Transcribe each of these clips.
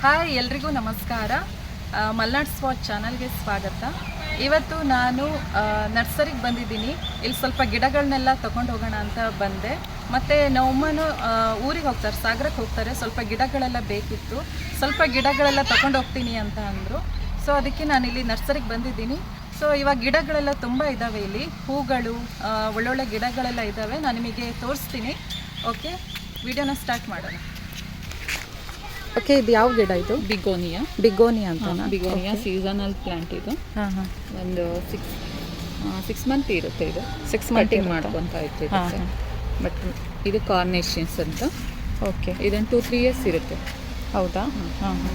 Hi ಎಲ್ರಿಗೂ ನಮಸ್ಕಾರ. Malnad spot ಚಾನಲ್ಗೆ ಸ್ವಾಗತ. ಇವತ್ತು ನಾನು ನರ್ಸರಿಗೆ ಬಂದಿದ್ದೀನಿ. ಇಲ್ಲಿ ಸ್ವಲ್ಪ ಗಿಡಗಳನ್ನೆಲ್ಲ ತೊಗೊಂಡು ಹೋಗೋಣ ಅಂತ ಬಂದೆ. ಮತ್ತು ನಮ್ಮಮ್ಮನೂ ಊರಿಗೆ ಹೋಗ್ತಾರೆ, ಸಾಗರಕ್ಕೆ ಹೋಗ್ತಾರೆ. ಸ್ವಲ್ಪ ಗಿಡಗಳೆಲ್ಲ ಬೇಕಿತ್ತು, ಸ್ವಲ್ಪ ಗಿಡಗಳೆಲ್ಲ ತೊಗೊಂಡು ಹೋಗ್ತೀನಿ ಅಂತ ಅಂದರು. ಸೊ ಅದಕ್ಕೆ ನಾನು ಇಲ್ಲಿ ನರ್ಸರಿಗೆ ಬಂದಿದ್ದೀನಿ. ಸೊ ಇವಾಗ ಗಿಡಗಳೆಲ್ಲ ತುಂಬ ಇದ್ದಾವೆ, ಇಲ್ಲಿ ಹೂಗಳು, ಒಳ್ಳೊಳ್ಳೆ ಗಿಡಗಳೆಲ್ಲ ಇದ್ದಾವೆ. ನಾನು ನಿಮಗೆ ತೋರಿಸ್ತೀನಿ. ಓಕೆ, ವಿಡಿಯೋನ ಸ್ಟಾರ್ಟ್ ಮಾಡೋಣ. ಓಕೆ, ಇದು ಯಾವ ಗಿಡ ಇದು? ಬಿಗೋನಿಯಾ ಅಂತ. ಬಿಗೋನಿಯಾ ಸೀಸನಲ್ ಪ್ಲಾಂಟ್ ಇದು. ಒಂದು ಸಿಕ್ಸ್ ಮಂತ್ ಇರುತ್ತೆ. ಇದು 6 ಮಂತ್ ಮಾಡ್ಕೊತಾ ಇರುತ್ತೆ. ಬಟ್ ಇದು ಕಾರ್ನೇಷನ್ಸ್ ಅಂತ. ಓಕೆ, ಇದನ್ನು 2-3 ಇಯರ್ಸ್ ಇರುತ್ತೆ. ಹೌದಾ?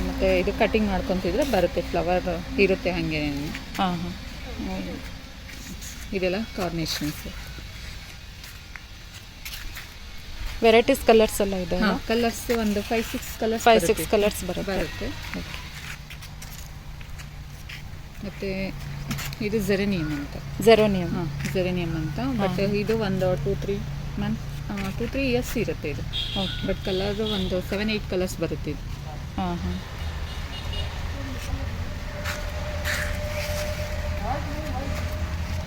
ಮತ್ತು ಇದು ಕಟಿಂಗ್ ಮಾಡ್ಕೊತಿದ್ರೆ ಬರುತ್ತೆ, ಫ್ಲವರ್ ಇರುತ್ತೆ ಹಾಗೆ. ಇದೆಲ್ಲ ಕಾರ್ನೇಷನ್ಸ್. ವೆರೈಟೀಸ್ ಕಲರ್ಸ್ ಎಲ್ಲ ಇದೆ. ಕಲರ್ಸ್ ಒಂದು 5-6 ಕಲರ್ಸ್ ಬರುತ್ತೆ. ಮತ್ತು ಇದು ಜೆರೇನಿಯಮ್ ಅಂತ. ಜೆರೇನಿಯಮ್ ಅಂತ. ಬಟ್ ಇದು ಒಂದು 2-3 ಇಯರ್ಸ್ ಇರುತ್ತೆ ಇದು. ಬಟ್ ಕಲರ್ ಒಂದು 7-8 ಕಲರ್ಸ್ ಬರುತ್ತೆ ಇದು.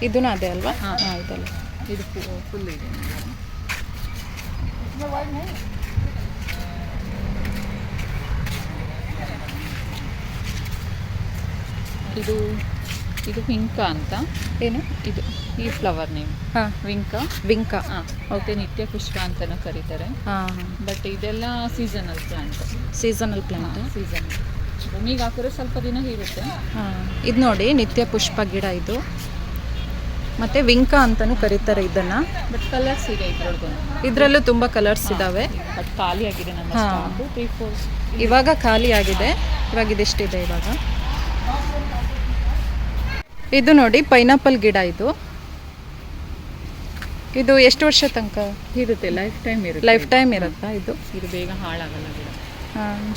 ಇದೂ ಅದೇ ಅಲ್ವಾ? ಇದಲ್ಲ, ಇದು ಫುಲ್ ಇದೆ. ಇದು ವಿಂಕಾ ಅಂತ. ಏನು ಇದು? ಈ ಫ್ಲವರ್ ನೇಮ್ ವಿಂಕಾ. ಮತ್ತೆ ನಿತ್ಯ ಪುಷ್ಪ ಅಂತಲೂ ಕರೀತಾರೆ. ಬಟ್ ಇದೆಲ್ಲ ಸೀಸನಲ್ ಪ್ಲಾಂಟ್. ಸೀಸನ್ ಭೂಮಿಗೆ ಹಾಕಿದ್ರೆ ಸ್ವಲ್ಪ ದಿನ ಇರುತ್ತೆ. ಇದು ನೋಡಿ, ನಿತ್ಯ ಪುಷ್ಪ ಗಿಡ ಇದು. ಮತ್ತೆ ವಿಂಕಾ ಅಂತಾನೂ ಕರೀತಾರೆ ಇದನ್ನ. ಬಟ್ ಕಲರ್ಸ್ ಇದೆ ಇದರಲ್ಲೂ ತುಂಬ ಕಲರ್ಸ್ ಇದ್ದಾವೆ. ಬಟ್ ಖಾಲಿ ಆಗಿದೆ ನಮ್ಮ ಸ್ಟಾಕು. 3-4 ಇವಾಗ ಖಾಲಿ ಆಗಿದೆ. ಇವಾಗ ಇದೆಷ್ಟಿದೆ ಇವಾಗ. ಇದು ನೋಡಿ, ಪೈನಾಪಲ್ ಗಿಡ ಇದು. ಇದು ಎಷ್ಟು ವರ್ಷ ತನಕ ಇರುತ್ತೆ? ಲೈಫ್ ಟೈಮ್ ಇರುತ್ತಾ ಇದು? ಇದು ಬೇಗ ಹಾಳಾಗಲ್ಲ ಗಿಡ.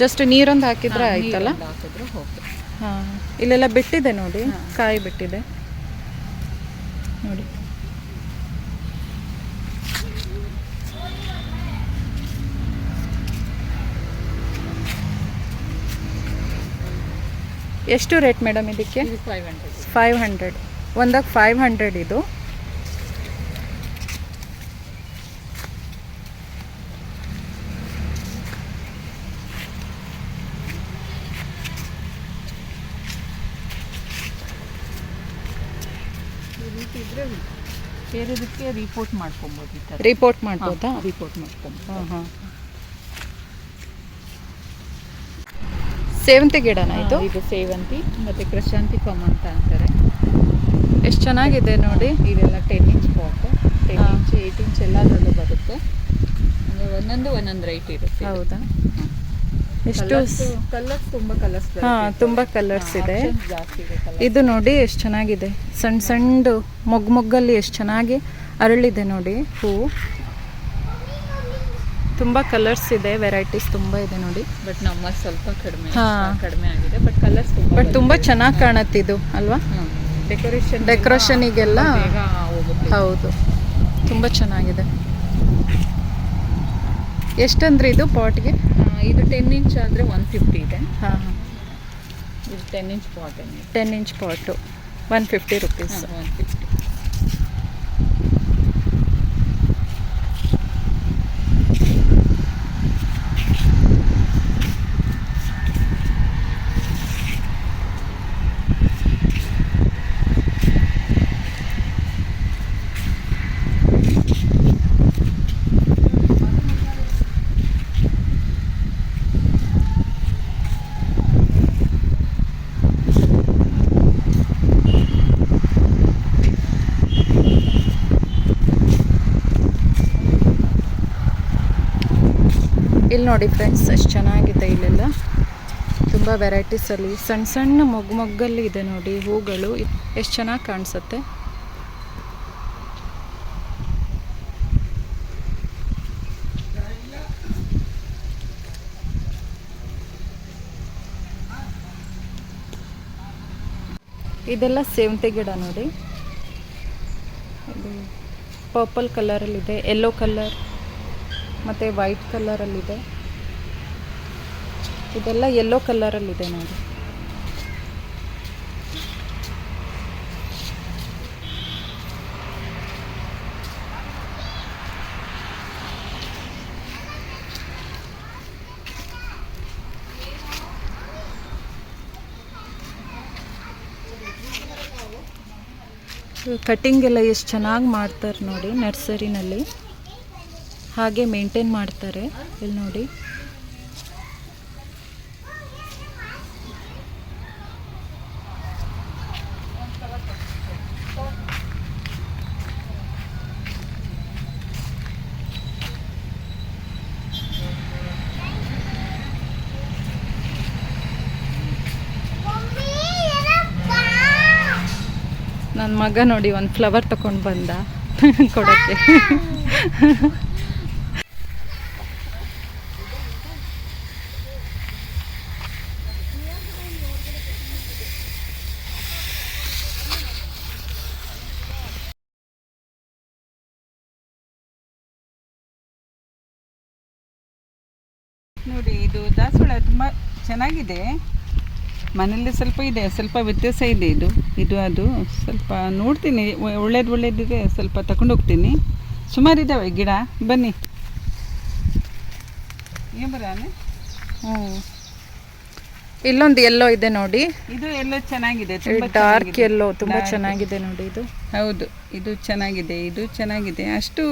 ಜಸ್ಟ್ ನೀರೊಂದು ಹಾಕಿದ್ರೆ ಆಯ್ತಲ್ಲ? ಹಾಕಿದ್ರೆ ಹೋಗುತ್ತೆ. ಇಲ್ಲೆಲ್ಲ ಬಿಟ್ಟಿದೆ ನೋಡಿ, ಕಾಯಿ ಬಿಟ್ಟಿದೆ ನೋಡಿ. ಎಷ್ಟು ರೇಟ್ ಮೇಡಮ್ ಇದಕ್ಕೆ? 500. ಒಂದಕ್ಕೆ 500 ಇದು. ಬೇರೆದಕ್ಕೆ ರಿಪೋರ್ಟ್ ಮಾಡ್ಕೊಬೋದು. ರಿಪೋರ್ಟ್ ಮಾಡ್ಬೋದಾ? ರಿಪೋರ್ಟ್ ಮಾಡ್ಕೊಬೋದು. ಸೇವಂತಿ ಗಿಡನಾ ಇದು? ಇದು ಸೇವಂತಿ ಮತ್ತು ಕ್ರಶಾಂತಿಕಮ್ ಅಂತ ಅಂತಾರೆ. ಎಷ್ಟು ಚೆನ್ನಾಗಿದೆ ನೋಡಿ. ಇದೆಲ್ಲ 10 ಇಂಚ್ ಪಾಟ್, 10 ಇಂಚ್ 8 ಇಂಚ್ ಎಲ್ಲದರಲ್ಲೂ ಬರುತ್ತೆ. ಅಂದರೆ ಒಂದೊಂದು ರೈಟ್ ಇರುತ್ತೆ. ಹೌದಾ? ಎಷ್ಟು ಕಲರ್ಸ್? ತುಂಬ ಕಲರ್ಸ್ ಇದೆ. ಜಾಸ್ತಿ ಇದೆ. ಇದು ನೋಡಿ ಎಷ್ಟು ಚೆನ್ನಾಗಿದೆ. ಸಣ್ಣ ಮೊಗ್ಗಲ್ಲಿ ಎಷ್ಟು ಚೆನ್ನಾಗಿ ಅರಳಿದೆ ನೋಡಿ ಹೂ. ತುಂಬ ಕಲರ್ಸ್ ಇದೆ, ವೆರೈಟೀಸ್ ತುಂಬ ಇದೆ ನೋಡಿ. ಬಟ್ ನಮ್ಮ ಸ್ವಲ್ಪ ಕಡಿಮೆ ಆಗಿದೆ. ಬಟ್ ಕಲರ್ಸ್ ತುಂಬ ಚೆನ್ನಾಗಿ ಕಾಣುತ್ತಿದ್ದು ಅಲ್ವಾ? ಡೆಕೋರೇಷನಿಗೆಲ್ಲ ಹೌದು, ತುಂಬ ಚೆನ್ನಾಗಿದೆ. ಎಷ್ಟಂದ್ರೆ ಇದು ಪಾಟ್ಗೆ? ಇದು 10 ಇಂಚ್ ಆದರೆ 150 ಇದೆ. ಇದು 10 ಇಂಚ್ ಪಾಟ್. 10 ಇಂಚ್ ಪಾಟು 150 ರುಪೀಸ್. 150. ಇಲ್ಲಿ ನೋಡಿ ಫ್ರೆಂಡ್ಸ್, ಎಷ್ಟು ಚೆನ್ನಾಗಿದೆ. ಇಲ್ಲೆಲ್ಲ ತುಂಬ ವೆರೈಟೀಸಲ್ಲಿ ಸಣ್ಣ ಮೊಗ್ಗಲ್ಲಿ ಇದೆ ನೋಡಿ ಹೂಗಳು. ಎಷ್ಟು ಚೆನ್ನಾಗಿ ಕಾಣಿಸುತ್ತೆ. ಇದೆಲ್ಲ ಸೇವಂತಿ ಗಿಡ ನೋಡಿ. ಇದು ಪರ್ಪಲ್ ಕಲರಲ್ಲಿದೆ, ಯೆಲ್ಲೋ ಕಲರ್ ಮತ್ತು ವೈಟ್ ಕಲರಲ್ಲಿದೆ. ಇದೆಲ್ಲ ಯೆಲ್ಲೋ ಕಲರಲ್ಲಿದೆ ನೋಡಿ. ಕಟಿಂಗ್ ಎಲ್ಲ ಎಷ್ಟು ಚೆನ್ನಾಗಿ ಮಾಡ್ತಾರೆ ನೋಡಿ ನರ್ಸರಿನಲ್ಲಿ. ಹಾಗೆ ಮೇಂಟೈನ್ ಮಾಡ್ತಾರೆ ಇಲ್ಲಿ ನೋಡಿ. ನನ್ನ ಮಗ ನೋಡಿ ಒಂದು ಫ್ಲವರ್ ತಗೊಂಡು ಬಂದ ಕೊಡೋಕ್ಕೆ. ನೋಡಿ ಇದು ದಾಸವಾಳ ತುಂಬ ಚೆನ್ನಾಗಿದೆ. ಮನೇಲಿ ಸ್ವಲ್ಪ ಇದೆ, ಸ್ವಲ್ಪ ವ್ಯತ್ಯಾಸ ಇದೆ. ಇದು ಅದು ಸ್ವಲ್ಪ ನೋಡ್ತೀನಿ, ಒಳ್ಳೇದಿದೆ ಸ್ವಲ್ಪ ತಗೊಂಡೋಗ್ತೀನಿ. ಸುಮಾರಿದ್ದಾವೆ ಗಿಡ, ಬನ್ನಿ. ಏನು ಬರಾನೆ. ಇಲ್ಲೊಂದು ಎಲ್ಲೋ ಇದೆ ನೋಡಿ. ಇದು ಎಲ್ಲೋ ಚೆನ್ನಾಗಿದೆ, ಡಾರ್ಕ್ ಎಲ್ಲೋ ತುಂಬ ಚೆನ್ನಾಗಿದೆ ನೋಡಿ. ಇದು ಹೌದು, ಇದು ಚೆನ್ನಾಗಿದೆ. ಅಷ್ಟು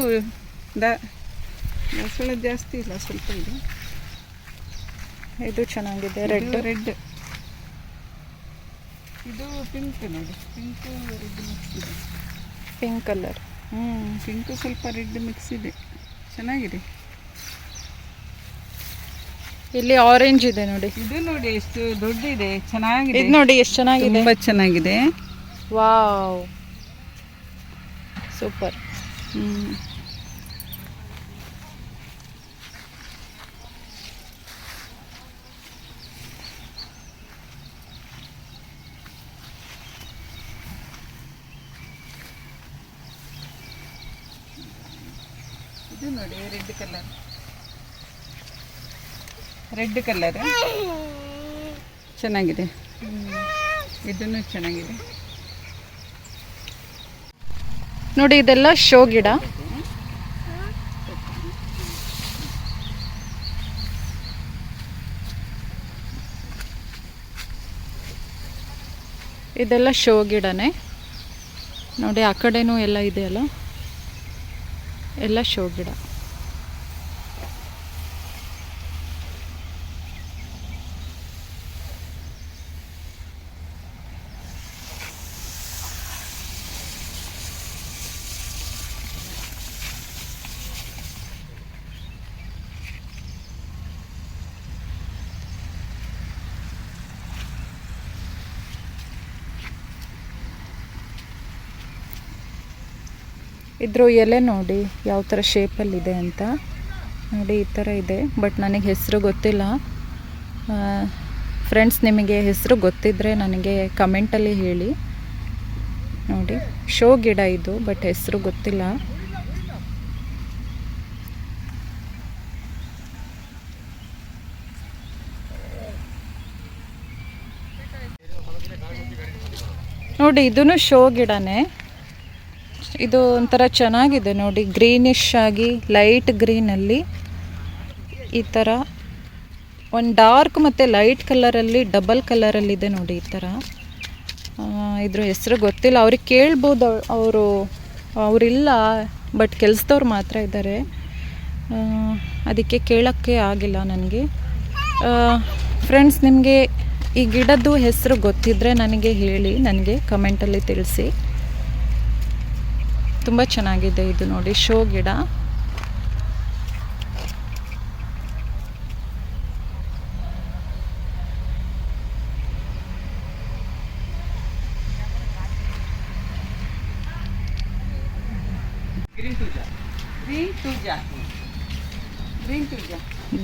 ದಾಸವಾಳ ಜಾಸ್ತಿ ಇಲ್ಲ, ಸ್ವಲ್ಪ ಇದೆ. ಇದು ಚೆನ್ನಾಗಿದೆ, ರೆಡ್. ಇದು ಪಿಂಕ್ ನೋಡಿ, ಪಿಂಕ್ ರೆಡ್ ಮಿಕ್ಸ್ ಇದೆ. Pink colour. ಪಿಂಕ್ ಸ್ವಲ್ಪ ರೆಡ್ ಮಿಕ್ಸ್ ಇದೆ, ಚೆನ್ನಾಗಿದೆ. ಇಲ್ಲಿ ಆರೆಂಜ್ ಇದೆ ನೋಡಿ. ಇದು ನೋಡಿ ಎಷ್ಟು ದೊಡ್ಡದಿದೆ, ಚೆನ್ನಾಗಿದೆ. ಇದು ನೋಡಿ ಎಷ್ಟು ಚೆನ್ನಾಗಿದೆ, ತುಂಬ ಚೆನ್ನಾಗಿದೆ. Wow, super. ಇದು ನೋಡಿ ರೆಡ್ ಕಲರ್ ಚೆನ್ನಾಗಿದೆ. ಇದನ್ನು ಚೆನ್ನಾಗಿದೆ ನೋಡಿ. ಇದೆಲ್ಲ ಶೋ ಗಿಡ. ಇದೆಲ್ಲ ಶೋ ಗಿಡನೇ ನೋಡಿ. ಆ ಕಡೆನೂ ಎಲ್ಲ ಇದೆಯಲ್ಲ, ಎಲ್ಲ ಶೋ ಗಿಡ. ಇದ್ರ ಎಲೆ ನೋಡಿ ಯಾವ ಥರ ಶೇಪಲ್ಲಿದೆ ಅಂತ ನೋಡಿ. ಈ ಥರ ಇದೆ, ಬಟ್ ನನಗೆ ಹೆಸರು ಗೊತ್ತಿಲ್ಲ. ಫ್ರೆಂಡ್ಸ್, ನಿಮಗೆ ಹೆಸರು ಗೊತ್ತಿದ್ದರೆ ನನಗೆ ಕಮೆಂಟಲ್ಲಿ ಹೇಳಿ ನೋಡಿ. ಶೋ ಗಿಡ ಇದು, ಬಟ್ ಹೆಸರು ಗೊತ್ತಿಲ್ಲ. ನೋಡಿ ಇದೂ ಶೋ ಗಿಡನೇ. ಇದು ಒಂಥರ ಚೆನ್ನಾಗಿದೆ ನೋಡಿ, ಗ್ರೀನಿಶ್ ಆಗಿ ಲೈಟ್ ಗ್ರೀನಲ್ಲಿ ಈ ಥರ ಒಂದು ಡಾರ್ಕ್ ಮತ್ತು ಲೈಟ್ ಕಲರಲ್ಲಿ ಡಬಲ್ ಕಲರಲ್ಲಿದೆ ನೋಡಿ. ಈ ಥರ ಇದ್ರ ಹೆಸರು ಗೊತ್ತಿಲ್ಲ. ಅವ್ರಿಗೆ ಕೇಳ್ಬೋದು, ಅವರಿಲ್ಲ, ಬಟ್ ಕೆಲಸದವ್ರು ಮಾತ್ರ ಇದ್ದಾರೆ. ಅದಕ್ಕೆ ಕೇಳೋಕ್ಕೆ ಆಗಿಲ್ಲ ನನಗೆ. ಫ್ರೆಂಡ್ಸ್, ನಿಮಗೆ ಈ ಗಿಡದ್ದು ಹೆಸರು ಗೊತ್ತಿದ್ದರೆ ನನಗೆ ಹೇಳಿ, ನನಗೆ ಕಮೆಂಟಲ್ಲಿ ತಿಳಿಸಿ. ತುಂಬ ಚೆನ್ನಾಗಿದೆ ಇದು ನೋಡಿ, ಶೋ ಗಿಡ.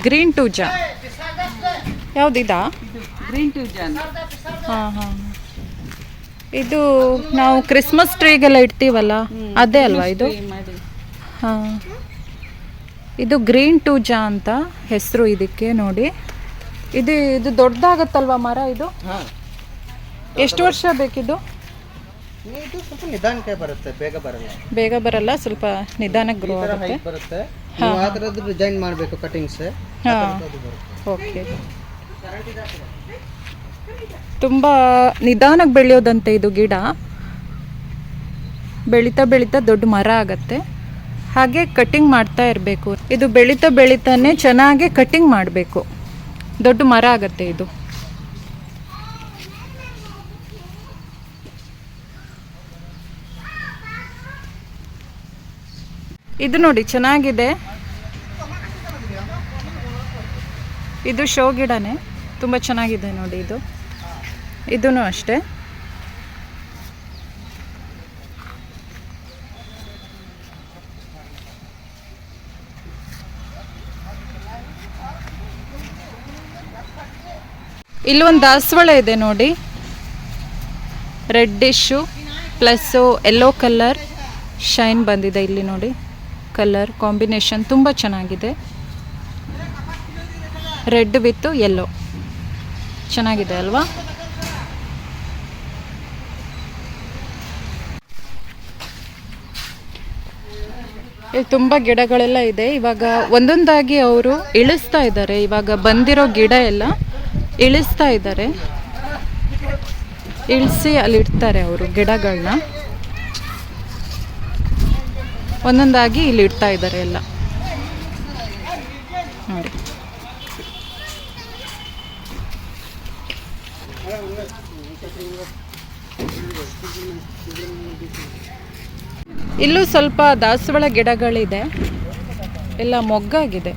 ಗ್ರೀನ್ ಟೂಜಾ ಯಾವುದಿದಾ? ಗ್ರೀನ್ ಟೂಜಾ. ಹಾಂ. ಇದು ನಾವು ಕ್ರಿಸ್ಮಸ್ ಟ್ರೀಗೆಲ್ಲ ಇಡ್ತೀವಲ್ಲ, ಅದೇ ಅಲ್ವಾ ಇದು? ಹಾಂ. ಇದು ಗ್ರೀನ್ ಟೂಜಾ ಅಂತ ಹೆಸರು ಇದಕ್ಕೆ ನೋಡಿ. ಇದು ದೊಡ್ಡದಾಗತ್ತಲ್ವಾ ಮರ ಇದು? ಹಾಂ, ಎಷ್ಟು ವರ್ಷ ಬೇಕಿದು? ಇದು ಸ್ವಲ್ಪ ನಿಧಾನಕ್ಕೆ ಬರುತ್ತೆ, ಬೇಗ ಬರಲ್ಲ. ಬೇಗ ಬರಲ್ಲ, ಸ್ವಲ್ಪ ನಿಧಾನಕ್ಕೆ ಗ್ರೋ ಈ ಥರ ಆಗುತ್ತೆ. ಹೈಟ್ ಬರುತ್ತೆ. ನೀವು ಆ ಥರದ್ದು ಡಿಸೈನ್ ಮಾಡಬೇಕು ಕಟಿಂಗ್ಸ್. ಹಾಂ, ಓಕೆ. ತುಂಬ ನಿಧಾನಕ್ಕೆ ಬೆಳೆಯೋದಂತೆ ಇದು ಗಿಡ. ಬೆಳೀತಾ ಬೆಳೀತಾ ದೊಡ್ಡ ಮರ ಆಗತ್ತೆ. ಹಾಗೆ ಕಟ್ಟಿಂಗ್ ಮಾಡ್ತಾ ಇರಬೇಕು. ಇದು ಬೆಳೀತಾ ಬೆಳೀತಾನೆ ಚೆನ್ನಾಗಿ ಕಟ್ಟಿಂಗ್ ಮಾಡಬೇಕು, ದೊಡ್ಡ ಮರ ಆಗತ್ತೆ ಇದು. ಇದು ನೋಡಿ ಚೆನ್ನಾಗಿದೆ. ಇದು ಶೋ ಗಿಡನೇ, ತುಂಬ ಚೆನ್ನಾಗಿದೆ ನೋಡಿ ಇದು. ಇದೂ ಅಷ್ಟೇ. ಇಲ್ಲೊಂದು ದಾಸವಾಳ ಇದೆ ನೋಡಿ, ರೆಡ್ಡಿಶು ಪ್ಲಸ್ಸು ಯೆಲ್ಲೋ ಕಲರ್ ಶೈನ್ ಬಂದಿದೆ ಇಲ್ಲಿ ನೋಡಿ. ಕಲರ್ ಕಾಂಬಿನೇಷನ್ ತುಂಬ ಚೆನ್ನಾಗಿದೆ, ರೆಡ್ ವಿತ್ ಯೆಲ್ಲೋ ಚೆನ್ನಾಗಿದೆ ಅಲ್ವಾ? ಇಲ್ಲಿ ತುಂಬ ಗಿಡಗಳೆಲ್ಲ ಇದೆ. ಇವಾಗ ಒಂದೊಂದಾಗಿ ಅವರು ಇಳಿಸ್ತಾ ಇದ್ದಾರೆ. ಇವಾಗ ಬಂದಿರೋ ಗಿಡ ಎಲ್ಲ ಇಳಿಸ್ತಾ ಇದ್ದಾರೆ. ಇಳಿಸಿ ಅಲ್ಲಿ ಇಡ್ತಾರೆ ಅವರು ಗಿಡಗಳನ್ನ. ಒಂದೊಂದಾಗಿ ಇಲ್ಲಿ ಇಡ್ತಾ ಇದ್ದಾರೆ ಎಲ್ಲ ನೋಡಿ. ಇಲ್ಲೂ ಸ್ವಲ್ಪ ದಾಸವಾಳ ಗಿಡಗಳಿದೆ, ಎಲ್ಲ ಮೊಗ್ಗಾಗಿದೆ.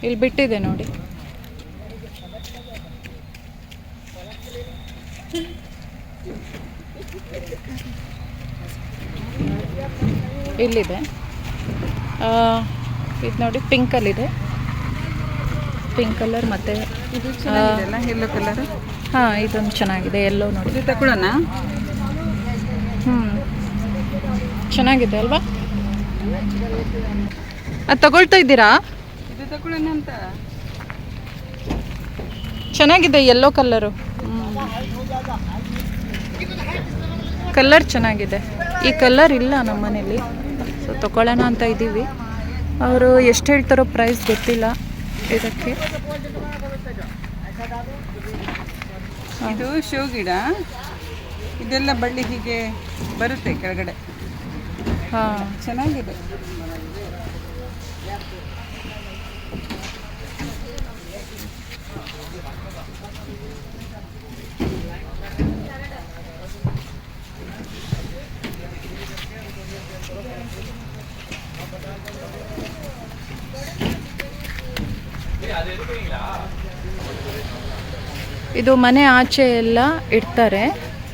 ಇಲ್ಲಿ ಬಿಟ್ಟಿದೆ ನೋಡಿ. ಇಲ್ಲಿದೆ, ಇದು ನೋಡಿ ಪಿಂಕಲ್ಲಿದೆ, ಪಿಂಕ್ ಕಲರ್ ಮತ್ತು ಇದು ಚೆನ್ನಾಗಿದೆಲ್ಲ, ಯೆಲ್ಲೋ ಕಲರ್. ಹಾಂ, ಇದೊಂದು ಚೆನ್ನಾಗಿದೆ, ಎಲ್ಲೋ ನೋಡಿ. ಇದು ತಗೊಳ್ಳೋಣ? ಚೆನ್ನಾಗಿದೆ ಅಲ್ವಾ? ಅದು ತಗೊಳ್ತಾ ಇದ್ದೀರಾ? ಇದು ತಗೊಳ್ಳೋಣ ಅಂತ. ಚೆನ್ನಾಗಿದೆ, ಯೆಲ್ಲೋ ಕಲರು. ಕಲರ್ ಚೆನ್ನಾಗಿದೆ. ಈ ಕಲರ್ ಇಲ್ಲ ನಮ್ಮ ಮನೇಲಿ, ಸೊ ತಗೊಳ್ಳೋಣ ಅಂತ ಇದ್ದೀವಿ. ಅವರು ಎಷ್ಟು ಹೇಳ್ತಾರೋ ಪ್ರೈಸ್ ಗೊತ್ತಿಲ್ಲ ಇದಕ್ಕೆ. ಇದು ಶೋ ಗಿಡ, ಇದೆಲ್ಲ ಬಳ್ಳಿ ಹೀಗೆ ಬರುತ್ತೆ ಕೆಳಗಡೆ. ಹಾಂ, ಚೆನ್ನಾಗಿದೆ. ಇದು ಮನೆ ಆಚೆ ಎಲ್ಲ ಇಡ್ತಾರೆ.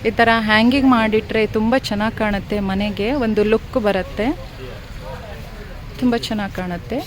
ಈ ಥರ ಹ್ಯಾಂಗಿಂಗ್ ಮಾಡಿಟ್ರೆ ತುಂಬ ಚೆನ್ನಾಗಿ ಕಾಣುತ್ತೆ, ಮನೆಗೆ ಒಂದು ಲುಕ್ ಬರುತ್ತೆ, ತುಂಬ ಚೆನ್ನಾಗಿ ಕಾಣುತ್ತೆ.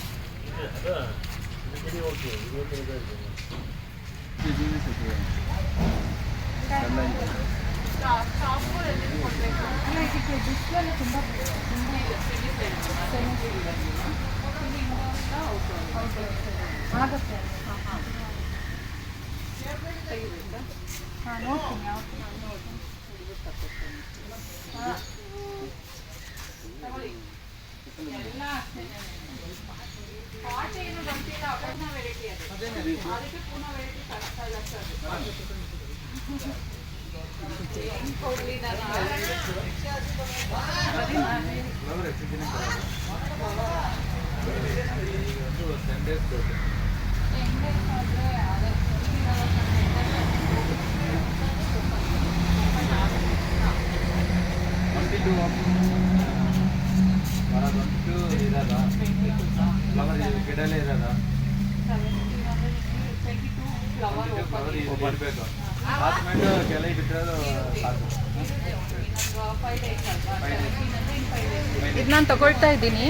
ಇದು ನಾನು ತಗೊಳ್ತಾ ಇದ್ದೀನಿ,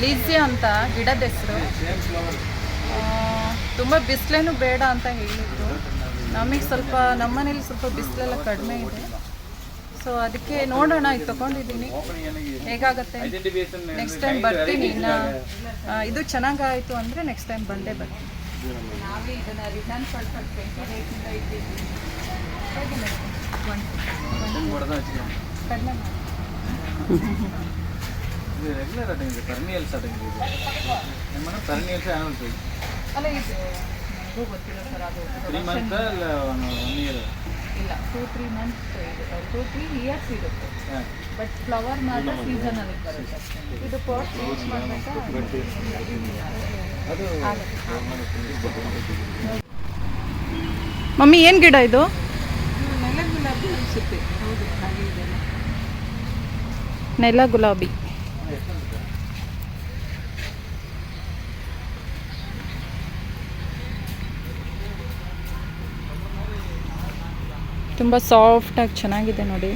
ಲೀಸಿಯಾ ಅಂತ ಗಿಡದ ಹೆಸರು. ತುಂಬ ಬಿಸಿಲೇನು ಬೇಡ ಅಂತ ಹೇಳಿದ್ರು. ನಮಗೆ ಸ್ವಲ್ಪ ನಮ್ಮನೇಲಿ ಸ್ವಲ್ಪ ಬಿಸಿಲೆಲ್ಲ ಕಡಿಮೆ ಇದೆ, ಸೊ ಸೊ ಅದಕ್ಕೆ ನೋಡೋಣ ಈಗ ತೊಗೊಂಡಿದ್ದೀನಿ ಹೇಗಾಗುತ್ತೆ. ನೆಕ್ಸ್ಟ್ ಟೈಮ್ ಬರ್ತೀನಿ. ಇದು ಚೆನ್ನಾಗಾಯಿತು ಅಂದರೆ ನೆಕ್ಸ್ಟ್ ಟೈಮ್ ಬಂದೇ ಬರ್ತೀನಿ. ನಾವೇ ಇದನ್ನು ರಿಟರ್ನ್ ಕಳ್ಕೊಂಡು 20 ಡೇಸಿಂದ ಇಟ್ಟಿದ್ದೀವಿ. ಕಡಿಮೆ ಮಾಡಿ. ಅಲ್ಲ ಇದು ನನಗೂ ಗೊತ್ತಿಲ್ಲ ಸರ್, ಅದು ಇಲ್ಲ 2-3 ಮಂತ್ಸ್ 2-3 ಇಯರ್ಸ್ ಇರುತ್ತೆ. ಬಟ್ ಫ್ಲವರ್ ಮಾತ್ರ ಸೀಸನಲ್ಲಿ ಬರುತ್ತೆ. ಇದು ಪಾಟ್ ಯೂಸ್ ಮಾಡಬೇಕಾ? ಮಮ್ಮಿ ಏನು ಗಿಡ ಇದು? ನೆಲ ಗುಲಾಬಿ ಅನಿಸುತ್ತೆ. ಹೌದು, ಹಾಗೆ ಇದೆಲ್ಲ. ನೆಲ ಗುಲಾಬಿ. ತುಂಬ ಸಾಫ್ಟಾಗಿ ಚೆನ್ನಾಗಿದೆ ನೋಡಿ.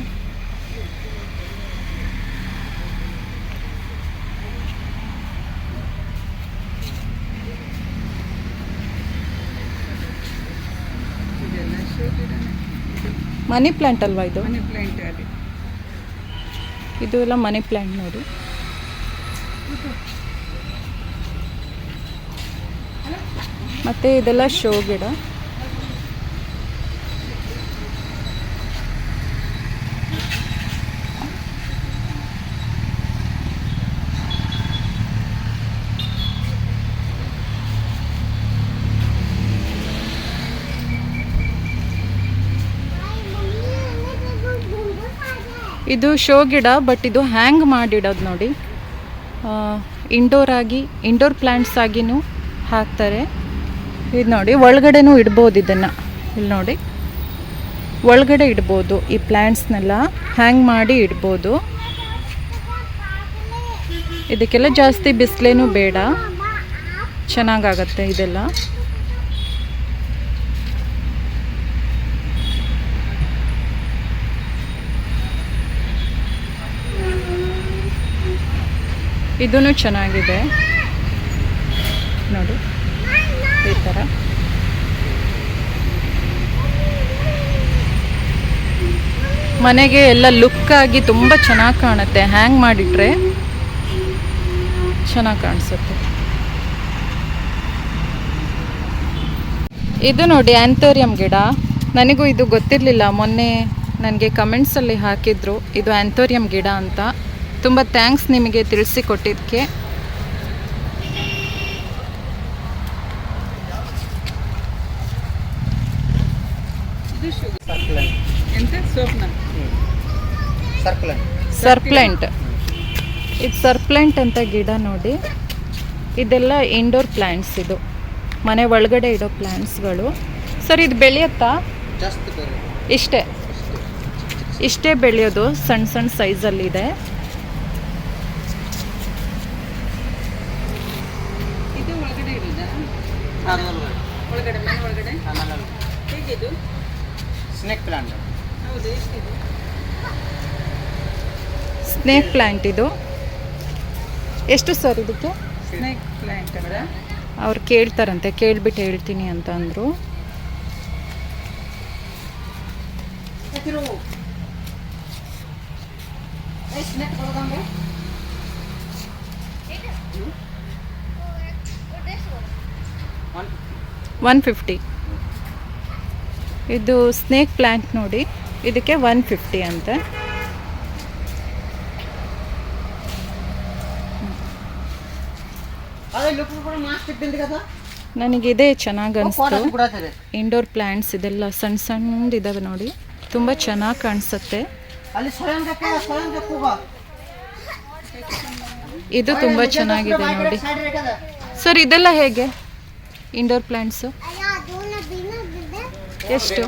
ಇದೆಲ್ಲ ಶೋ ಗಿಡನೇ. ಮನಿ ಪ್ಲ್ಯಾಂಟ್ ಅಲ್ವಾ ಇದು? ಮನಿ ಪ್ಲಾಂಟ್ ಅದೇ. ಇದು ಎಲ್ಲ ಮನಿ ಪ್ಲ್ಯಾಂಟ್ ನೋಡಿ. ಮತ್ತು ಇದೆಲ್ಲ ಶೋ ಗಿಡ. ಇದು ಶೋ ಗಿಡ, ಬಟ್ ಇದು ಹ್ಯಾಂಗ್ ಮಾಡಿಡೋದು ನೋಡಿ. ಇಂಡೋರ್ ಪ್ಲ್ಯಾಂಟ್ಸ್ ಆಗಿನೂ ಹಾಕ್ತಾರೆ. ಇದು ನೋಡಿ, ಒಳಗಡೆನೂ ಇಡ್ಬೋದು ಇದನ್ನು. ಇಲ್ಲಿ ನೋಡಿ, ಒಳಗಡೆ ಇಡ್ಬೋದು ಈ ಪ್ಲ್ಯಾಂಟ್ಸ್ನೆಲ್ಲ ಹ್ಯಾಂಗ್ ಮಾಡಿ ಇಡ್ಬೋದು. ಇದಕ್ಕೆಲ್ಲ ಜಾಸ್ತಿ ಬಿಸಿಲೇನೂ ಬೇಡ, ಚೆನ್ನಾಗಾಗತ್ತೆ ಇದೆಲ್ಲ. ಇದೂ ಚೆನ್ನಾಗಿದೆ ನೋಡಿ, ಈ ಥರ. ಮನೆಗೆ ಎಲ್ಲ ಲುಕ್ಕಾಗಿ ತುಂಬ ಚೆನ್ನಾಗಿ ಕಾಣುತ್ತೆ. ಹ್ಯಾಂಗ್ ಮಾಡಿಟ್ರೆ ಚೆನ್ನಾಗಿ ಕಾಣಿಸುತ್ತೆ. ಇದು ನೋಡಿ ಆ್ಯಂಥೋರಿಯಂ ಗಿಡ. ನನಗೂ ಇದು ಗೊತ್ತಿರಲಿಲ್ಲ, ಮೊನ್ನೆ ನನಗೆ ಕಮೆಂಟ್ಸಲ್ಲಿ ಹಾಕಿದ್ರು ಇದು ಆ್ಯಂಥೋರಿಯಂ ಗಿಡ ಅಂತ. ತುಂಬ ಥ್ಯಾಂಕ್ಸ್ ನಿಮಗೆ ತಿಳಿಸಿ ಕೊಟ್ಟಿದ್ದಕ್ಕೆ. ಎಂತ ಸೋಪ್ನ ಸರ್ಪ್ಲೆಂಟ್. ಇದು ಸರ್ಪ್ಲೆಂಟ್ ಅಂತ ಗಿಡ ನೋಡಿ. ಇದೆಲ್ಲ ಇಂಡೋರ್ ಪ್ಲ್ಯಾಂಟ್ಸ್, ಇದು ಮನೆ ಒಳಗಡೆ ಇಡೋ ಪ್ಲ್ಯಾಂಟ್ಸ್ಗಳು. ಸರ್ ಇದು ಬೆಳೆಯುತ್ತಾ? ಇಷ್ಟೇ ಬೆಳೆಯೋದು, ಸಣ್ಣ ಸಣ್ಣ ಸೈಜಲ್ಲಿದೆ. ಇದು ಒಳಗಡೆ ಇರೋದಾ? ಒಳಗಡೆ ಮನೆ ಒಳಗಡೆ ಹೇಗಿದು? Snake plant. ಹೌದು, ಎಷ್ಟಿದೆ? ಸ್ನೇಕ್ ಪ್ಲ್ಯಾಂಟ್ ಇದು ಎಷ್ಟು ಸರ್ ಇದಕ್ಕೆ? ಸ್ನೇಕ್ ಪ್ಲಾಂಟ್ ಅವರ ಅವ್ರು ಕೇಳ್ತಾರಂತೆ, ಕೇಳ್ಬಿಟ್ಟು ಹೇಳ್ತೀನಿ ಅಂತ ಅಂದರು. $150. ಇದು ಸ್ನೇಕ್ ಪ್ಲ್ಯಾಂಟ್ ನೋಡಿ, ಇದಕ್ಕೆ $150 ಅಂತೆ. ನನಗಿದೇ ಚೆನ್ನಾಗಿ ಅನಿಸ್ತು. ಇಂಡೋರ್ ಪ್ಲ್ಯಾಂಟ್ಸ್ ಇದೆಲ್ಲ ಸಣ್ಣ ಸಣ್ಣದಿದ್ದಾವೆ ನೋಡಿ, ತುಂಬ ಚೆನ್ನಾಗಿ ಕಾಣಿಸುತ್ತೆ. ಇದು ತುಂಬ ಚೆನ್ನಾಗಿದೆ ನೋಡಿ. ಸರ್ ಇದೆಲ್ಲ ಹೇಗೆ ಇಂಡೋರ್ ಪ್ಲ್ಯಾಂಟ್ಸು? ಎಷ್ಟು?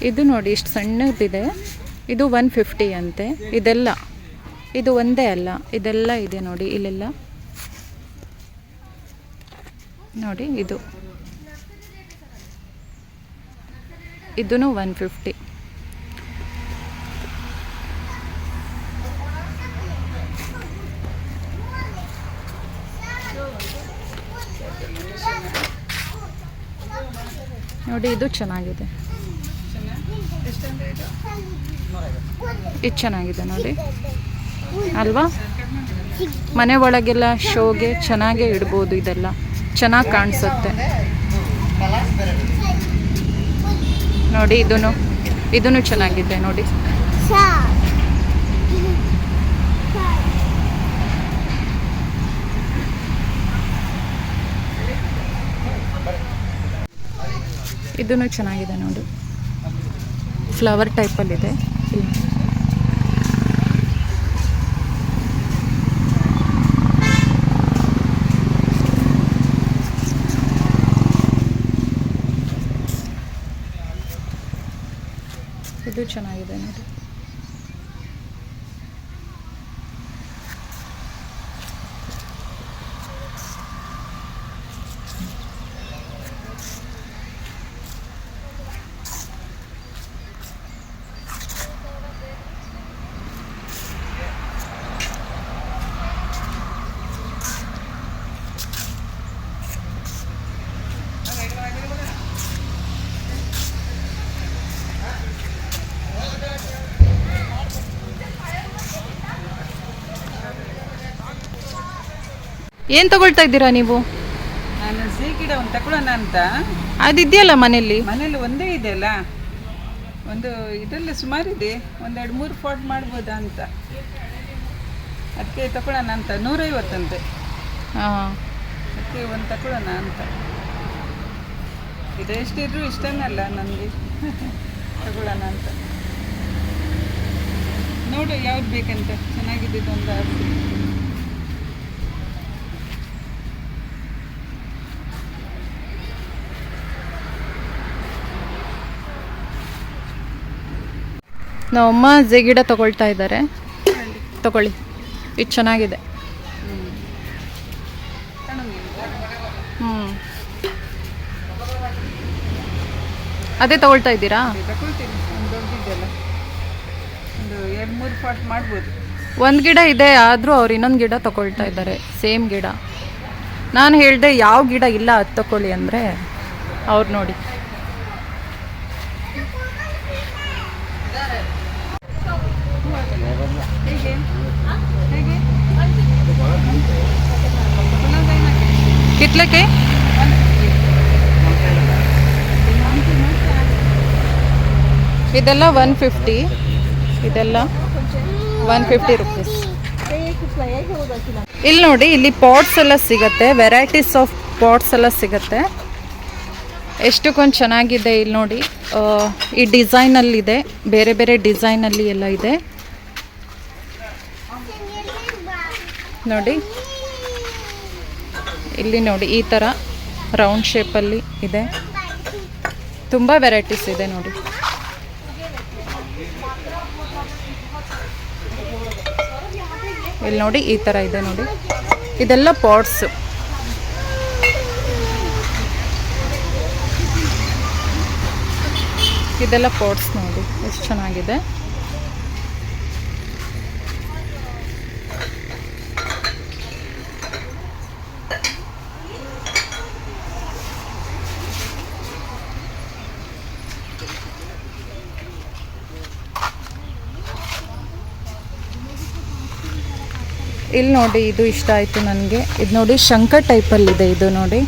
ಇದು ನೋಡಿ ಇಷ್ಟು ಸಣ್ಣದಿದೆ. ಇದು $150 ಅಂತೆ. ಇದೆಲ್ಲ ಇದು ಒಂದೇ ಅಲ್ಲ, ಇದೆಲ್ಲ ಇದೆ ನೋಡಿ ಇಲ್ಲೆಲ್ಲ ನೋಡಿ. ಇದು ಇದೂ 150. ನೋಡಿ ಇದು ಚೆನ್ನಾಗಿದೆ, ಇದು ಚೆನ್ನಾಗಿದೆ ನೋಡಿ ಅಲ್ವಾ. ಮನೆ ಒಳಗೆಲ್ಲ ಶೋಗೆ ಚೆನ್ನಾಗೇ ಇಡ್ಬೋದು, ಇದೆಲ್ಲ ಚೆನ್ನಾಗಿ ಕಾಣಿಸುತ್ತೆ ನೋಡಿ. ಇದೂ ಚೆನ್ನಾಗಿದೆ ನೋಡಿ. ಇದೂ ಚೆನ್ನಾಗಿದೆ ನೋಡಿ, ಫ್ಲವರ್ ಟೈಪಲ್ಲಿದೆ. ಇದು ಚೆನ್ನಾಗಿದೆ ನೋಡಿ. ಏನು ತಗೊಳ್ತಾ ಇದ್ದೀರಾ ನೀವು? ನಾನು ಸಿಹಿ ಗಿಡ ಒಂದು ತಗೊಳ್ಳೋಣ ಅಂತ. ಅದಿದೆಯಲ್ಲ ಮನೆಯಲ್ಲಿ. ಮನೇಲಿ ಒಂದೇ ಇದೆ ಅಲ್ಲ, ಒಂದು ಇದರಲ್ಲಿ ಸುಮಾರಿದೆ, ಒಂದು 2-3 ಪಾಟ್ ಮಾಡ್ಬೋದಾ ಅಂತ, ಅದಕ್ಕೆ ತಗೊಳ್ಳೋಣ ಅಂತ. 150 ಅಂತೆ. ಹಾಂ, ಅದಕ್ಕೆ ಒಂದು ತಗೊಳ್ಳೋಣ ಅಂತ. ಇದು ಎಷ್ಟಿದ್ರು ಇಷ್ಟನಲ್ಲ ನನಗೆ, ತಗೊಳ್ಳೋಣ ಅಂತ. ನೋಡು ಯಾವ್ದು ಬೇಕಂತ, ಚೆನ್ನಾಗಿದ್ದು ಒಂದು ಆರಿಸಿ. ನಮ್ಮಮ್ಮ ಗಿಡ ತಗೊಳ್ತಾ ಇದ್ದಾರೆ, ತಗೊಳ್ಳಿ, ಇದು ಚೆನ್ನಾಗಿದೆ. ಅದೇ ತಗೊಳ್ತಾ ಇದ್ದೀರಾ? ತಗೊಳ್ತೀನಿ, ಒಂದು ದೊಡ್ಡದಿದೆಯಲ್ಲ, ಒಂದು 2-3 ಪಾಟ್ ಮಾಡ್ಬೋದು. ಒಂದು ಗಿಡ ಇದೆ, ಆದರೂ ಅವ್ರು ಇನ್ನೊಂದು ಗಿಡ ತಗೊಳ್ತಾ ಇದ್ದಾರೆ, ಸೇಮ್ ಗಿಡ. ನಾನು ಹೇಳಿದೆ ಯಾವ ಗಿಡ ಇಲ್ಲ ಅದು ತಗೊಳ್ಳಿ ಅಂದರೆ ಅವ್ರು ನೋಡಿ. ಹೇಗೆ ಹೇಗೆ ಕಿತ್ಲಕ್ಕೆ ಇದೆಲ್ಲ 150, ಇದೆಲ್ಲ 150 ರುಪೀಸ್. ಇಲ್ಲಿ ನೋಡಿ, ಇಲ್ಲಿ ಪಾಟ್ಸ್ ಎಲ್ಲ ಸಿಗತ್ತೆ, ವೆರೈಟೀಸ್ ಆಫ್ ಪಾಟ್ಸ್ ಎಲ್ಲ ಸಿಗತ್ತೆ. ಎಷ್ಟಕ್ಕೊಂದು ಚೆನ್ನಾಗಿದೆ. ಇಲ್ಲಿ ನೋಡಿ, ಈ ಡಿಸೈನಲ್ಲಿದೆ, ಬೇರೆ ಬೇರೆ ಡಿಸೈನಲ್ಲಿ ಎಲ್ಲ ಇದೆ ನೋಡಿ. ಇಲ್ಲಿ ನೋಡಿ, ಈ ಥರ ರೌಂಡ್ ಶೇಪಲ್ಲಿ ಇದೆ, ತುಂಬ ವೆರೈಟೀಸ್ ಇದೆ ನೋಡಿ. ಇಲ್ಲಿ ನೋಡಿ, ಈ ಥರ ಇದೆ ನೋಡಿ, ಇದೆಲ್ಲ ಪಾಟ್ಸು. ಇದೆಲ್ಲ ಪಾಟ್ಸ್ ನೋಡಿ ಎಷ್ಟು ಚೆನ್ನಾಗಿದೆ. ಇಲ್ಲಿ ನೋಡಿ, ಇದು ಇಷ್ಟ ಆಯಿತು ನನಗೆ. ಇದು ನೋಡಿ, ಶಂಖ ಟೈಪಲ್ಲಿದೆ ಇದು ನೋಡಿ,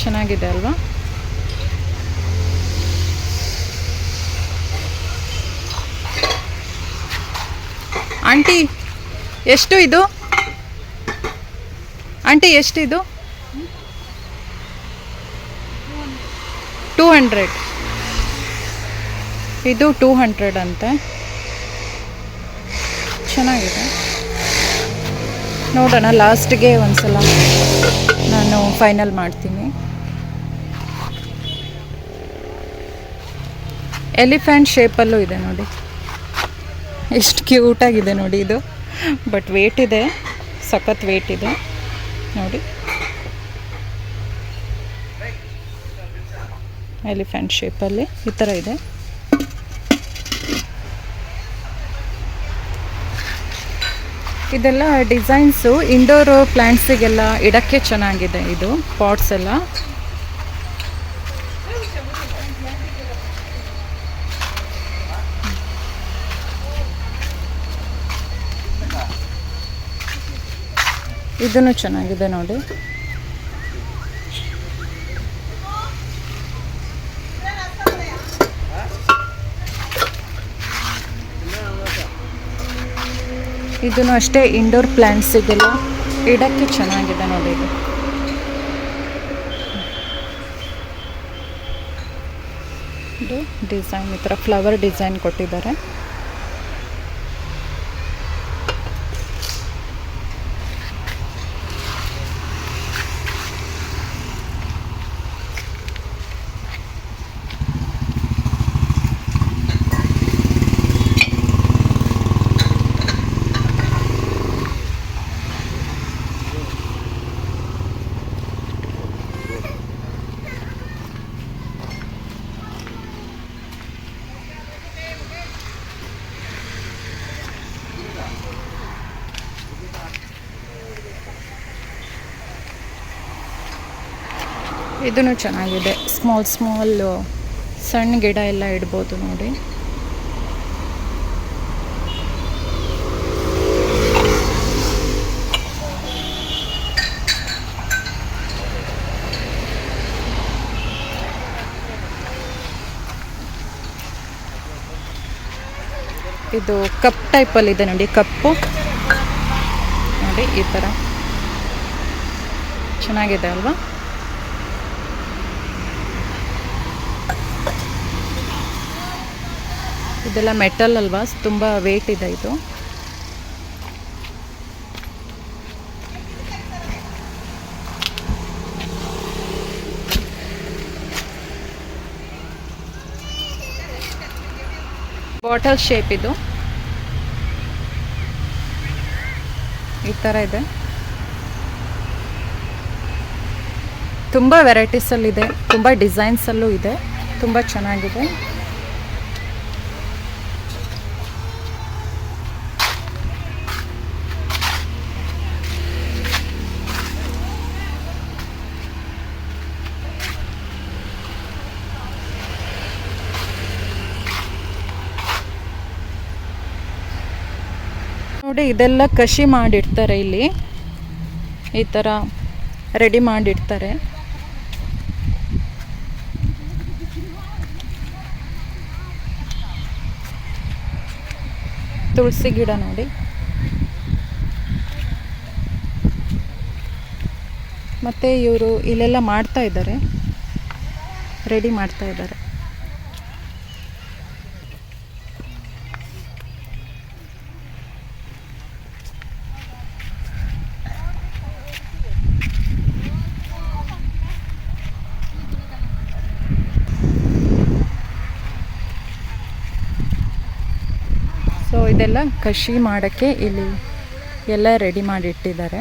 ಚೆನ್ನಾಗಿದೆ ಅಲ್ವಾ? ಆಂಟಿ ಎಷ್ಟು ಇದು? ಆಂಟಿ ಎಷ್ಟಿದು? 200. ಇದು 200 ಅಂತೆ. ಚೆನ್ನಾಗಿದೆ, ನೋಡೋಣ ಲಾಸ್ಟ್ಗೆ ಒಂದ್ಸಲ ನಾನು ಫೈನಲ್ ಮಾಡ್ತೀನಿ. ಎಲಿಫೆಂಟ್ ಶೇಪಲ್ಲೂ ಇದೆ ನೋಡಿ, ಎಷ್ಟು ಕ್ಯೂಟಾಗಿದೆ ನೋಡಿ ಇದು. ಬಟ್ ವೇಟ್ ಇದೆ, ಸಖತ್ ವೇಟ್ ಇದೆ ನೋಡಿ. ಎಲಿಫೆಂಟ್ ಶೇಪಲ್ಲಿ ಈ ಥರ ಇದೆ. ಇದೆಲ್ಲ ಡಿಸೈನ್ಸು ಇಂಡೋರ್ ಪ್ಲ್ಯಾಂಟ್ಸಿಗೆಲ್ಲ ಇಡಕ್ಕೆ ಚೆನ್ನಾಗಿದೆ. ಇದು ಪಾಟ್ಸ್ ಎಲ್ಲ ಇದನ್ನು ಚೆನ್ನಾಗಿದೆ ನೋಡಿ. ಇದನ್ನು ಅಷ್ಟೇ ಇಂಡೋರ್ ಪ್ಲ್ಯಾಂಟ್ಸಿಗೆಲ್ಲ ಇಡಕ್ಕೆ ಚೆನ್ನಾಗಿದೆ ನೋಡಿ. ಇದು ಡಿಸೈನ್ ಈ ಥರ ಫ್ಲವರ್ ಡಿಸೈನ್ ಕೊಟ್ಟಿದ್ದಾರೆ. ಇದೂ ಚೆನ್ನಾಗಿದೆ. ಸ್ಮಾಲ್ ಸಣ್ಣ ಗಿಡ ಎಲ್ಲ ಇಡ್ಬೋದು ನೋಡಿ. ಇದು ಕಪ್ ಟೈಪಲ್ಲಿದೆ ನೋಡಿ. ಕಪ್ಪು ನೋಡಿ ಈ ಥರ ಚೆನ್ನಾಗಿದೆ ಅಲ್ವಾ. ಇದೆಲ್ಲ ಮೆಟಲ್ ಅಲ್ವಾ, ತುಂಬ ವೇಟ್ ಇದೆ ಇದು. ಬಾಟಲ್ ಶೇಪ್ ಇದು ಈ ಥರ ಇದೆ. ತುಂಬ ವೆರೈಟೀಸಲ್ಲಿದೆ, ತುಂಬ ಡಿಸೈನ್ಸಲ್ಲೂ ಇದೆ, ತುಂಬ ಚೆನ್ನಾಗಿದೆ. ನೋಡಿ ಇದೆಲ್ಲ ಕಷಿ ಮಾಡಿಡ್ತಾರೆ ಇಲ್ಲಿ, ಈ ಥರ ರೆಡಿ ಮಾಡಿಡ್ತಾರೆ. ತುಳಸಿ ಗಿಡ ನೋಡಿ. ಮತ್ತು ಇವರು ಇಲ್ಲೆಲ್ಲ ಮಾಡ್ತಾ ಇದ್ದಾರೆ, ರೆಡಿ ಮಾಡ್ತಾ ಇದ್ದಾರೆ. ಸೊ ಇದೆಲ್ಲ ಕಷಿ ಮಾಡೋಕ್ಕೆ ಇಲ್ಲಿ ಎಲ್ಲ ರೆಡಿ ಮಾಡಿ ಇಟ್ಟಿದ್ದಾರೆ.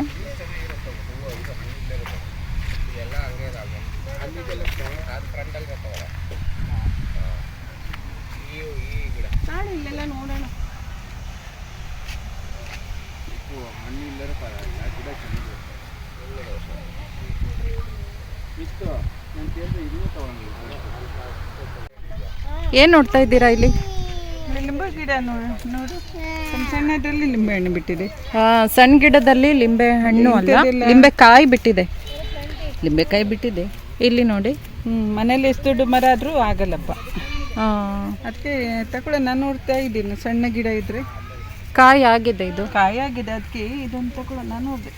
ಏನು ನೋಡ್ತಾ ಇದ್ದೀರಾ ಇಲ್ಲಿ? ಲಿಂಬೆ ಗಿಡ ನೋಡು, ಸಣ್ಣ ಸಣ್ಣದಲ್ಲಿ ಲಿಂಬೆ ಹಣ್ಣು ಬಿಟ್ಟಿದೆ. ಸಣ್ಣ ಗಿಡದಲ್ಲಿ ಲಿಂಬೆ ಹಣ್ಣು ಅಲ್ಲ, ಲಿಂಬೆಕಾಯಿ ಬಿಟ್ಟಿದೆ. ಲಿಂಬೆಕಾಯಿ ಬಿಟ್ಟಿದೆ ಇಲ್ಲಿ ನೋಡಿ. ಮನೇಲಿ ಎಷ್ಟು ದೊಡ್ಡ ಮರ ಆದರೂ ಆಗಲ್ಲಪ್ಪ, ಅದಕ್ಕೆ ತಗೊಳ್ಳ. ನಾನು ನೋಡ್ತಾ ಇದ್ದೀನಿ, ಸಣ್ಣ ಗಿಡ ಇದ್ರೆ ಕಾಯಿ ಆಗಿದೆ, ಇದು ಕಾಯಿ ಆಗಿದೆ, ಅದಕ್ಕೆ ಇದೊಂದು ತಗೊಳ್ಳ. ನಾನು ನೋಡಿದೆ.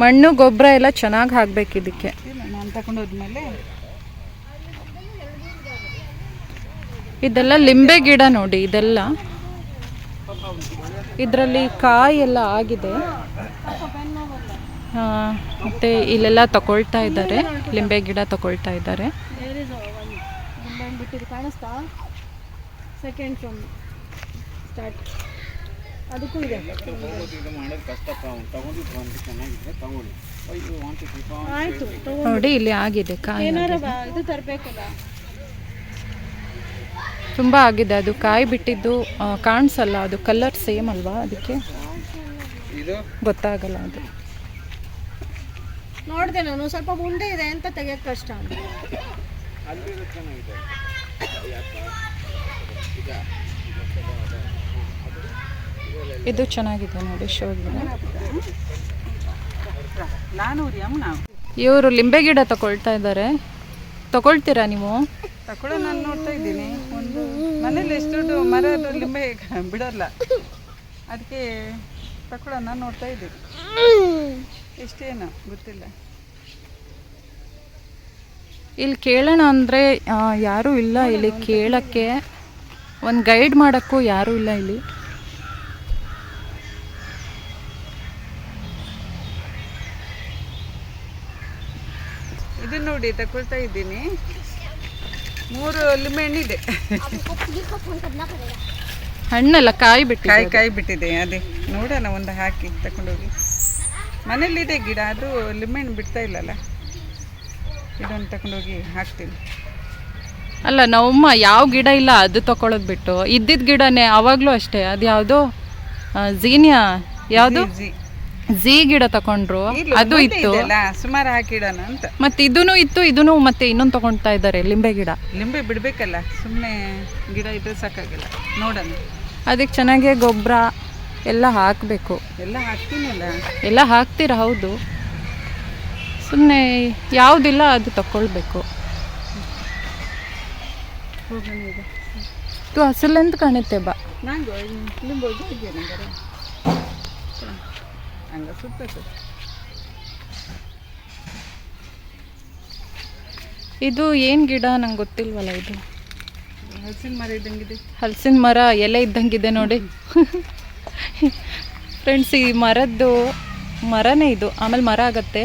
ಮಣ್ಣು ಗೊಬ್ಬರ ಎಲ್ಲ ಚೆನ್ನಾಗಿ ಹಾಕ್ಬೇಕು ಇದಕ್ಕೆ. ನಾನು ತಗೊಂಡೋದ್ಮೇಲೆ ಇದೆಲ್ಲ ಲಿಂಬೆ ಗಿಡ ನೋಡಿ. ಇದೆಲ್ಲ ಇದರಲ್ಲಿ ಕಾಯಿ ಎಲ್ಲ ಆಗಿದೆ. ಮತ್ತು ಇಲ್ಲೆಲ್ಲ ತಗೊಳ್ತಾ ಇದ್ದಾರೆ, ಲಿಂಬೆ ಗಿಡ ತಗೊಳ್ತಾ ಇದ್ದಾರೆ. ಅದಕ್ಕೂ ಇದೆ. ನೋಡಿ ಇಲ್ಲಿ ಆಗಿದೆ ಕಾಯಿ ಆಗಿದೆ. ಇದು ತರಬೇಕಲ್ಲ. ತುಂಬ ಆಗಿದೆ ಅದು ಕಾಯಿ ಬಿಟ್ಟಿದ್ದು ಕಾಣಿಸಲ್ಲ, ಅದು ಕಲರ್ ಸೇಮ್ ಅಲ್ವಾ, ಅದಕ್ಕೆ ಗೊತ್ತಾಗಲ್ಲ ಅದು. ನೋಡಿದೆ ನಾನು ಸ್ವಲ್ಪ ಮುಂದೆ ಇದೆ ಅಂತ ತೆಗಿಯೋಕ್ಕೆ ಕಷ್ಟ ಅಂತ. ಇದು ಚೆನ್ನಾಗಿದೆ ನೋಡಿ ಶೋಗೆ. ಇವರು ಲಿಂಬೆ ಗಿಡ ತಗೊಳ್ತಾ ಇದ್ದಾರೆ, ತಗೊಳ್ತೀರಾ ನೀವು? ತಗೊಳ್ಳೋ ನಾನು ನೋಡ್ತಾ ಇದ್ದೀನಿ. ಒಂದು ಮನೇಲಿ ಎಷ್ಟು ದೊಡ್ಡ ಮರ ಅದು ಲಿಂಬೆ ಬಿಡಲ್ಲ, ಅದಕ್ಕೆ ತಗೊಳ್ಳೋ ನಾನು ನೋಡ್ತಾ ಇದ್ದೀನಿ. ಎಷ್ಟೇನೋ ಗೊತ್ತಿಲ್ಲ. ಇಲ್ಲಿ ಕೇಳೋಣ ಅಂದರೆ ಯಾರೂ ಇಲ್ಲ ಇಲ್ಲಿ ಕೇಳೋಕ್ಕೆ, ಒಂದು ಗೈಡ್ ಮಾಡೋಕ್ಕೂ ಯಾರೂ ಇಲ್ಲ ಇಲ್ಲಿ. ಇದು ನೋಡಿ ತಗೊಳ್ತಾ ಇದ್ದೀನಿ. 3 ಲಿಂಬೆ ಹಣ್ಣಿದೆ. ಹಣ್ಣಲ್ಲ ಕಾಯಿ ಬಿಟ್ಟು ಕಾಯಿ ಬಿಟ್ಟಿದೆ. ಅದೇ ನೋಡೋಣ ಒಂದು ಹಾಕಿ ತಗೊಂಡೋಗಿ. ಮನೇಲಿದೆ ಗಿಡ, ಅದು ಲಿಂಬೆ ಹಣ್ಣು ಬಿಡ್ತಾ ಇಲ್ಲಲ್ಲ, ಇದೊಂದು ತಗೊಂಡೋಗಿ ಹಾಕ್ತೀನಿ. ಅಲ್ಲ ನಮ್ಮಮ್ಮ ಯಾವ ಗಿಡ ಇಲ್ಲ ಅದು ತಗೊಳ್ಳೋದು ಬಿಟ್ಟು ಇದ್ದಿದ್ದ ಗಿಡನೇ ಅವಾಗಲೂ ಅಷ್ಟೇ, ಅದು ಯಾವುದೋ ಝೀನಿಯಾ ಯಾವುದು ಝೀ ಗಿಡ ತಗೊಂಡ್ರು, ಅದು ಇತ್ತು ಸುಮಾರು ಹಾಕಿಡೋಣ ಅಂತ. ಮತ್ತೆ ಇದೂ ಇತ್ತು, ಇದೂ ಮತ್ತೆ ಇನ್ನೊಂದು ತಗೊಳ್ತಾ ಇದ್ದಾರೆ ಲಿಂಬೆ ಗಿಡ. ಲಿಂಬೆ ಬಿಡಬೇಕಲ್ಲ, ಸುಮ್ಮನೆ ಗಿಡ ಇದ್ರೆ ಸಾಕಾಗಿಲ್ಲ. ನೋಡೋಣ, ಅದಕ್ಕೆ ಚೆನ್ನಾಗಿ ಗೊಬ್ಬರ ಎಲ್ಲ ಹಾಕಬೇಕು. ಎಲ್ಲ ಹಾಕ್ತೀನಲ್ಲ. ಎಲ್ಲ ಹಾಕ್ತೀರಾ? ಹೌದು. ಸುಮ್ಮನೆ ಯಾವುದಿಲ್ಲ ಅದು ತಗೊಳ್ಬೇಕು. ಹೋಗೋಣ ಈಗ. ಇದು ಹಸಲೆಂತ ಕಾಣುತ್ತೆ ಬಾ. ನಂಗೆ ಲಿಂಬೆ ಇದೆಯಾ ನಂಗೆ ಹಂಗೆ ಸುತ್ತಬೇಕು. ಇದು ಏನು ಗಿಡ ನಂಗೆ ಗೊತ್ತಿಲ್ವಲ್ಲ. ಇದು ಹಲಸಿನ ಮರ ಇದ್ದಂಗಿದೆ. ಹಲಸಿನ ಮರ ಎಲೆ ಇದ್ದಂಗಿದೆ ನೋಡಿ ಫ್ರೆಂಡ್ಸ್. ಈ ಮರನೇ ಇದು, ಆಮೇಲೆ ಮರ ಆಗತ್ತೆ.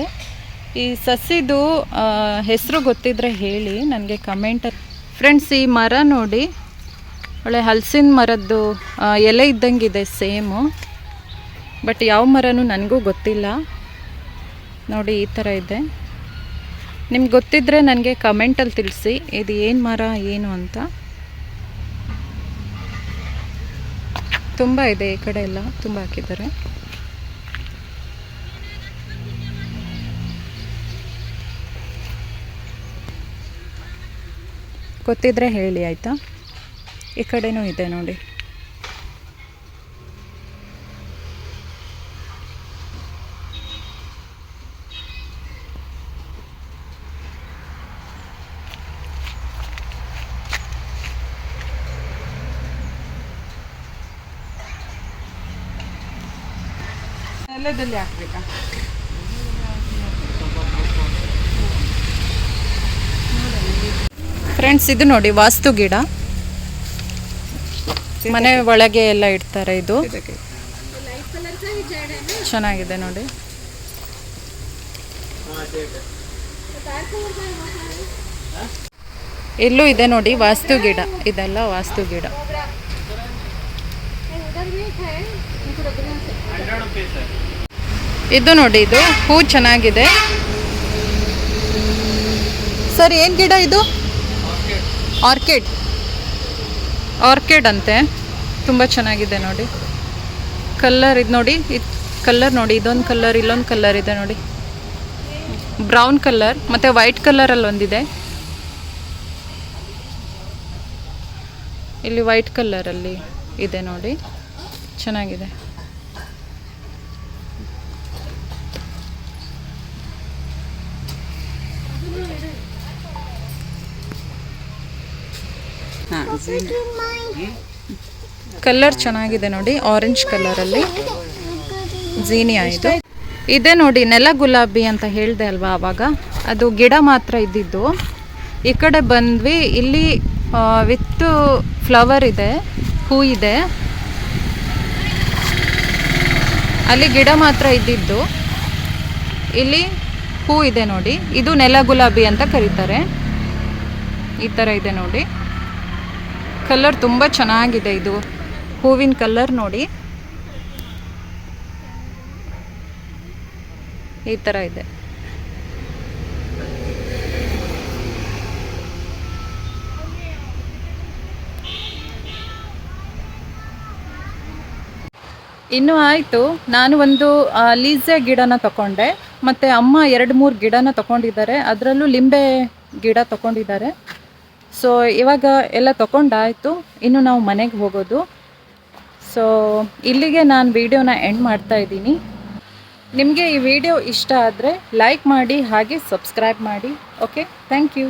ಈ ಸಸಿದು ಹೆಸರು ಗೊತ್ತಿದ್ರೆ ಹೇಳಿ ನನಗೆ ಕಮೆಂಟಲ್ಲಿ. ಫ್ರೆಂಡ್ಸ್ ಈ ಮರ ನೋಡಿ, ಒಳ್ಳೆ ಹಲಸಿನ ಮರದ್ದು ಎಲೆ ಇದ್ದಂಗಿದೆ ಸೇಮು, ಬಟ್ ಯಾವ ಮರನೂ ನನಗೂ ಗೊತ್ತಿಲ್ಲ. ನೋಡಿ ಈ ಥರ ಇದೆ. ನಿಮ್ಗೆ ಗೊತ್ತಿದ್ದರೆ ನನಗೆ ಕಮೆಂಟಲ್ಲಿ ತಿಳಿಸಿ ಇದು ಏನು ಮರ ಏನು ಅಂತ. ತುಂಬ ಇದೆ ಈ ಕಡೆ ಎಲ್ಲ, ತುಂಬ ಹಾಕಿದ್ದಾರೆ. ಗೊತ್ತಿದ್ರೆ ಹೇಳಿ ಆಯಿತಾ. ಈ ಕಡೆನೂ ಇದೆ ನೋಡಿ. ಎಲ್ಲದಲ್ಲಿ ಹಾಕ್ಬೇಕಾ? ಫ್ರೆಂಡ್ಸ್ ಇದು ನೋಡಿ ವಾಸ್ತು ಗಿಡ, ಮನೆ ಒಳಗೆ ಎಲ್ಲ ಇಡ್ತಾರೆ. ಇದು ಚೆನ್ನಾಗಿದೆ ನೋಡಿ. ಇಲ್ಲೂ ಇದೆ ನೋಡಿ ವಾಸ್ತು ಗಿಡ, ಇದೆಲ್ಲ ವಾಸ್ತು ಗಿಡ. ಇದು ನೋಡಿ, ಇದು ಹೂ ಚೆನ್ನಾಗಿದೆ. ಸರ್ ಏನು ಗಿಡ ಇದು? ಆರ್ಕಿಡ್ ಅಂತೆ, ತುಂಬ ಚೆನ್ನಾಗಿದೆ ನೋಡಿ. ಕಲರ್ ಇದು ನೋಡಿ, ಇದು ಕಲರ್ ನೋಡಿ, ಇದೊಂದು ಕಲರ್ ಇಲ್ಲೊಂದು ಕಲರ್ ಇದೆ ನೋಡಿ, ಬ್ರೌನ್ ಕಲರ್ ಮತ್ತು ವೈಟ್ ಕಲರಲ್ಲಿ ಒಂದಿದೆ. ಇಲ್ಲಿ ವೈಟ್ ಕಲರಲ್ಲಿ ಇದೆ ನೋಡಿ, ಚೆನ್ನಾಗಿದೆ. ಕಲರ್ ಚೆನ್ನಾಗಿದೆ ನೋಡಿ, ಆರೆಂಜ್ ಕಲರಲ್ಲಿ ಝೀನಿಯಾ ಇದು. ಇದೆ ನೋಡಿ ನೆಲ ಗುಲಾಬಿ ಅಂತ ಹೇಳಿದೆ ಅಲ್ವಾ ಆವಾಗ, ಅದು ಗಿಡ ಮಾತ್ರ ಇದ್ದಿದ್ದು. ಈ ಕಡೆ ಬಂದ್ವಿ, ಇಲ್ಲಿ ವಿತ್ ಫ್ಲವರ್ ಇದೆ, ಹೂ ಇದೆ. ಅಲ್ಲಿ ಗಿಡ ಮಾತ್ರ ಇದ್ದಿದ್ದು, ಇಲ್ಲಿ ಹೂ ಇದೆ ನೋಡಿ. ಇದು ನೆಲ ಗುಲಾಬಿ ಅಂತ ಕರೀತಾರೆ. ಈ ಥರ ಇದೆ ನೋಡಿ, ಕಲರ್ ತುಂಬ ಚೆನ್ನಾಗಿದೆ. ಇದು ಹೂವಿನ ಕಲರ್ ನೋಡಿ. ಈ ಥರ ಇದೆ. ಇನ್ನು ಆಯಿತು, ನಾನು ಒಂದು ಲೀಸೆ ಗಿಡನ ತಗೊಂಡೆ, ಮತ್ತು ಅಮ್ಮ 2-3 ಗಿಡನ ತಗೊಂಡಿದ್ದಾರೆ, ಅದರಲ್ಲೂ ಲಿಂಬೆ ಗಿಡ ತಗೊಂಡಿದ್ದಾರೆ. ಸೊ ಇವಾಗ ಎಲ್ಲ ತಗೊಂಡಾಯಿತು, ಇನ್ನು ನಾವು ಮನೆಗೆ ಹೋಗೋದು. ಸೊ ಇಲ್ಲಿಗೆ ನಾನು ವಿಡಿಯೋನ ಎಂಡ್ ಮಾಡ್ತಾ ಇದ್ದೀನಿ. ನಿಮಗೆ ಈ ವಿಡಿಯೋ ಇಷ್ಟ ಆದರೆ ಲೈಕ್ ಮಾಡಿ, ಹಾಗೆ ಸಬ್ಸ್ಕ್ರೈಬ್ ಮಾಡಿ. Okay, thank you.